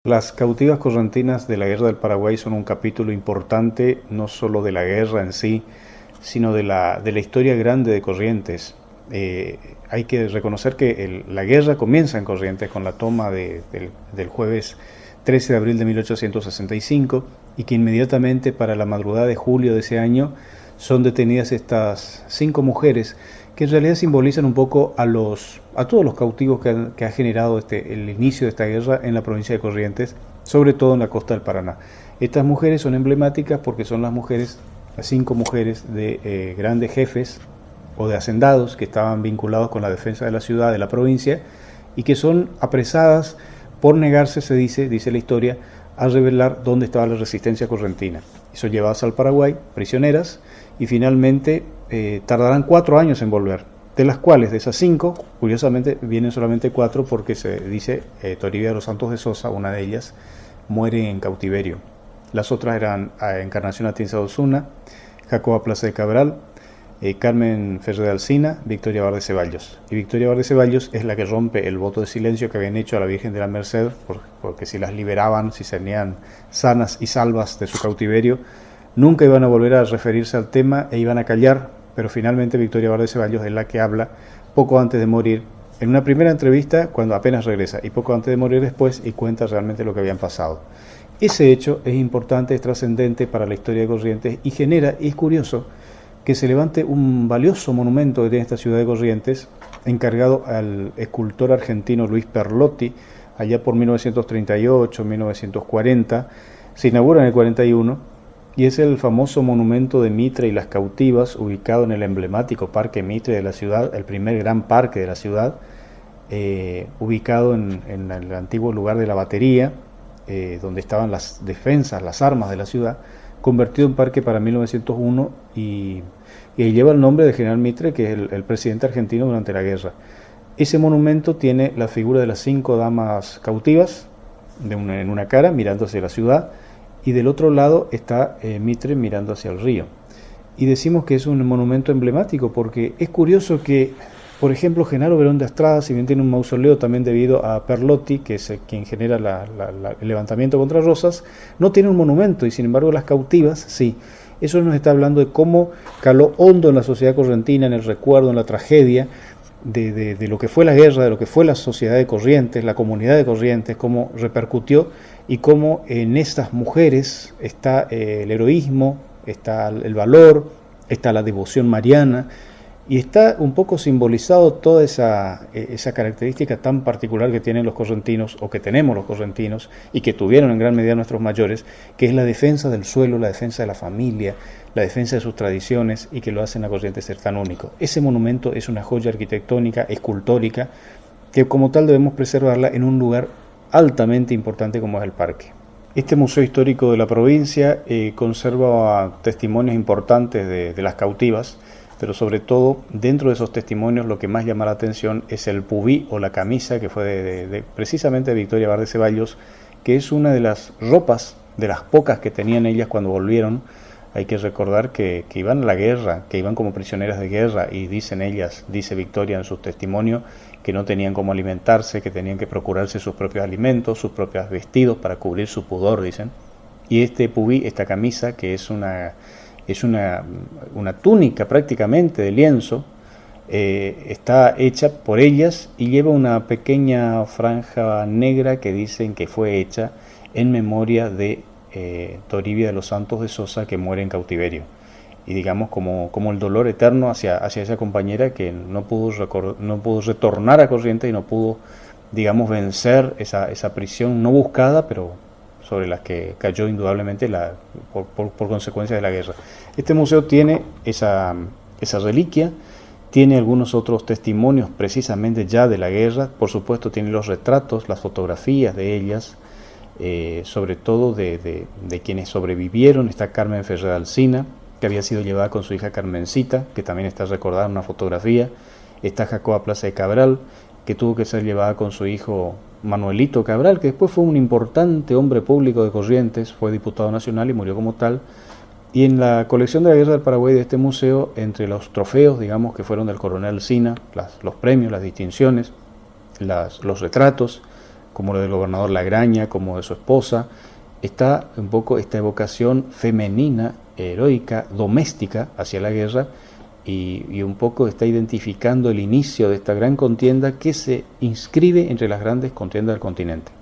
Las cautivas correntinas de la Guerra del Paraguay son un capítulo importante no solo de la guerra en sí, sino de la historia grande de Corrientes. Hay que reconocer que la guerra comienza en Corrientes con la toma del jueves 13 de abril de 1865 y que inmediatamente para la madrugada de julio de ese año son detenidas estas 5 mujeres que en realidad simbolizan un poco a todos los cautivos que ha generado el inicio de esta guerra en la provincia de Corrientes, sobre todo en la costa del Paraná. Estas mujeres son emblemáticas porque son las 5 mujeres de grandes jefes o de hacendados que estaban vinculados con la defensa de la ciudad, de la provincia, y que son apresadas por negarse, dice la historia, a revelar dónde estaba la resistencia correntina. Y son llevadas al Paraguay, prisioneras, y finalmente tardarán 4 años en volver, de las cuales de esas 5, curiosamente vienen solamente 4 porque se dice Toribia de los Santos de Sosa, una de ellas, muere en cautiverio. Las otras eran Encarnación Atienza de Osuna, Jacoba Plaza de Cabral, Carmen Ferrer de Alsina, Victoria Bar de Ceballos. Y Victoria Bar de Ceballos es la que rompe el voto de silencio que habían hecho a la Virgen de la Merced, porque si las liberaban, si serían sanas y salvas de su cautiverio, nunca iban a volver a referirse al tema e iban a callar, pero finalmente Victoria Bar de Ceballos es la que habla poco antes de morir, en una primera entrevista cuando apenas regresa, y poco antes de morir después, y cuenta realmente lo que habían pasado. Ese hecho es importante, es trascendente para la historia de Corrientes y es curioso, que se levante un valioso monumento que tiene esta ciudad de Corrientes, encargado al escultor argentino Luis Perlotti, allá por 1938, 1940, se inaugura en el 41, y es el famoso monumento de Mitre y las cautivas, ubicado en el emblemático Parque Mitre de la ciudad, el primer gran parque de la ciudad, ubicado en el antiguo lugar de la batería, donde estaban las defensas, las armas de la ciudad, convertido en parque para 1901 y lleva el nombre de General Mitre, que es el presidente argentino durante la guerra. Ese monumento tiene la figura de las 5 damas cautivas en una cara mirando hacia la ciudad, y del otro lado está Mitre mirando hacia el río. Y decimos que es un monumento emblemático porque es curioso que, por ejemplo, Genaro Verón de Astrada, si bien tiene un mausoleo también debido a Perlotti, que es quien genera el levantamiento contra Rosas, no tiene un monumento, y sin embargo las cautivas sí. Eso nos está hablando de cómo caló hondo en la sociedad correntina, en el recuerdo, en la tragedia de lo que fue la guerra, de lo que fue la sociedad de Corrientes, la comunidad de Corrientes, cómo repercutió y cómo en estas mujeres está el heroísmo, está el valor, está la devoción mariana, y está un poco simbolizado toda esa característica tan particular que tienen los correntinos, o que tenemos los correntinos, y que tuvieron en gran medida nuestros mayores, que es la defensa del suelo, la defensa de la familia, la defensa de sus tradiciones, y que lo hacen a Corrientes ser tan único. Ese monumento es una joya arquitectónica, escultórica, que como tal debemos preservarla en un lugar altamente importante como es el parque. Este Museo Histórico de la provincia conserva testimonios importantes de las cautivas, pero sobre todo dentro de esos testimonios lo que más llama la atención es el pubí o la camisa que fue precisamente de Victoria Bar de Ceballos, que es una de las ropas, de las pocas que tenían ellas cuando volvieron. Hay que recordar que iban a la guerra, que iban como prisioneras de guerra, y dicen ellas, dice Victoria en su testimonio, que no tenían cómo alimentarse, que tenían que procurarse sus propios alimentos, sus propios vestidos para cubrir su pudor, dicen. Y este pubí, esta camisa, que es una túnica prácticamente de lienzo, está hecha por ellas y lleva una pequeña franja negra que dicen que fue hecha en memoria de Toribia de los Santos de Sosa, que muere en cautiverio, y digamos como el dolor eterno hacia esa compañera que no pudo retornar a Corrientes y no pudo, digamos, vencer esa prisión no buscada, pero sobre las que cayó indudablemente por consecuencia de la guerra. Este museo tiene esa reliquia, tiene algunos otros testimonios precisamente ya de la guerra, por supuesto tiene los retratos, las fotografías de ellas, sobre todo de quienes sobrevivieron. Está Carmen Ferrer de Alsina, que había sido llevada con su hija Carmencita, que también está recordada en una fotografía. Está Jacoba Plaza de Cabral, que tuvo que ser llevada con su hijo Manuelito Cabral, que después fue un importante hombre público de Corrientes, fue diputado nacional y murió como tal. Y en la colección de la Guerra del Paraguay de este museo, entre los trofeos, digamos, que fueron del coronel Alsina, los premios, las distinciones, los retratos, como la del gobernador Lagraña, como de su esposa, está un poco esta evocación femenina, heroica, doméstica hacia la guerra, y un poco está identificando el inicio de esta gran contienda que se inscribe entre las grandes contiendas del continente.